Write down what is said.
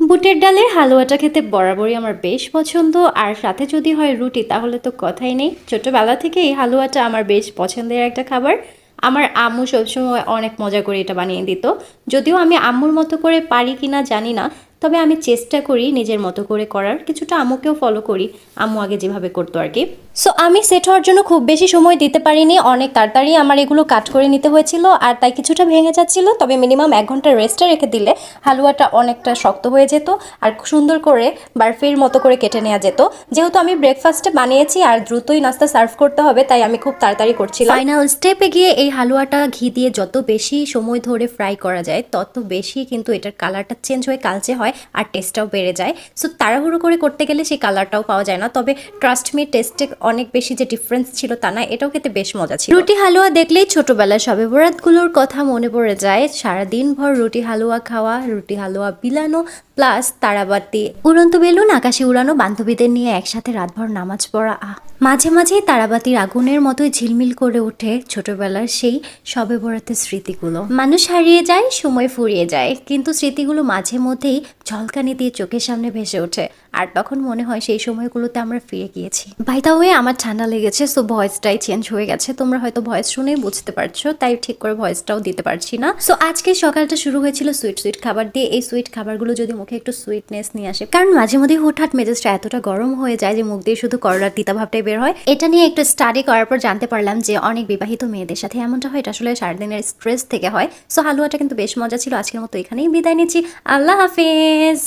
বুটের ডালের হালুয়াটা খেতে বরাবরই আমার বেশ পছন্দ, আর সাথে যদি হয় রুটি তাহলে তো কথাই নেই। ছোটবেলা থেকে এই হালুয়াটা আমার বেশ পছন্দের একটা খাবার। আমার আম্মু সবসময় অনেক মজা করে এটা বানিয়ে দিত। যদিও আমি আম্মুর মতো করে পারি কিনা জানি না, তবে আমি চেষ্টা করি নিজের মতো করে করার, কিছুটা আম্মুকেও ফলো করি, আম্মু আগে যেভাবে করতো আর কি। সো আমি সেট হওয়ার জন্য খুব বেশি সময় দিতে পারিনি, অনেক তাড়াতাড়ি আমার এগুলো কাট করে নিতে হয়েছিল, আর তাই কিছুটা ভেঙে যাচ্ছিল। তবে মিনিমাম 1 ঘন্টা রেস্টে রেখে দিলে হালুয়াটা অনেকটা শক্ত হয়ে যেত আর সুন্দর করে বারফির মতো করে কেটে নেওয়া যেত। যেহেতু আমি ব্রেকফাস্টে বানিয়েছি আর দ্রুতই নাস্তা সার্ভ করতে হবে, তাই আমি খুব তাড়াতাড়ি করছিলাম। ফাইনাল স্টেপে গিয়ে এই হালুয়াটা ঘি দিয়ে যত বেশি সময় ধরে ফ্রাই করা যায় তত বেশি কিন্তু এটার কালারটা চেঞ্জ হয়ে কালচে হয় আর টেস্টটাও বেড়ে যায়। সো তাড়াহুড়ো করে করতে গেলে সেই কালারটাও পাওয়া যায় না। তবে ট্রাস্ট মি, টেস্টে অনেক বেশি যে ডিফারেন্স ছিল তা না, এটাও খেতে বেশ মজা ছিল। রুটি হালুয়া দেখলেই ছোটবেলার সবে বরাতগুলোর কথা মনে পড়ে যায়। সারাদিন ভর রুটি হালুয়া খাওয়া, রুটি হালুয়া বিলানো, প্লাস তারাবাতি, উড়ন্ত বেলুন আকাশে উড়ানো, বান্ধবীদের নিয়ে একসাথে রাতভর নামাজ পড়া। মাঝে মাঝেই তারাবাতির আগুনের মতোই ঝিলমিল করে ওঠে ছোটবেলার সেই সবে বরাতের স্মৃতিগুলো। মানুষ হারিয়ে যায়, সময় ফুরিয়ে যায়, কিন্তু স্মৃতিগুলো মাঝে মধ্যেই ঝলকানি দিয়ে চোখের সামনে ভেসে ওঠে, আর তখন মনে হয় সেই সময়গুলোতে আমরা ফিরে গিয়েছি। বাই দ্য ওয়ে, আমার ঠান্ডা লেগেছে, সো ভয়েসটাই চেঞ্জ হয়ে গেছে। তোমরা হয়তো ভয়েস শুনেই বুঝতে পারছো, তাই ঠিক করে ভয়েসটাও দিতে পারছি না। সো আজকে সকালটা শুরু হয়েছিল সুইট সুইট খাবার দিয়ে। এই সুইট খাবারগুলো যদি মুখে একটু সুইটনেস নিয়ে আসে, কারণ মাঝে মধ্যে হুটহাট মেজাজটা এতটা গরম হয়ে যায় যে মুখ দিয়ে শুধু করলার তিতা ভাবটাই বের হয়। এটা নিয়ে একটু স্টাডি করার পর জানতে পারলাম যে অনেক বিবাহিত মেয়েদের সাথে এমনটা হয়, এটা আসলে সারাদিনের স্ট্রেস থেকে হয়। সো হালুয়াটা কিন্তু বেশ মজা ছিল। আজকের মতো এখানেই বিদায় নিচ্ছি। আল্লাহ হাফেজ।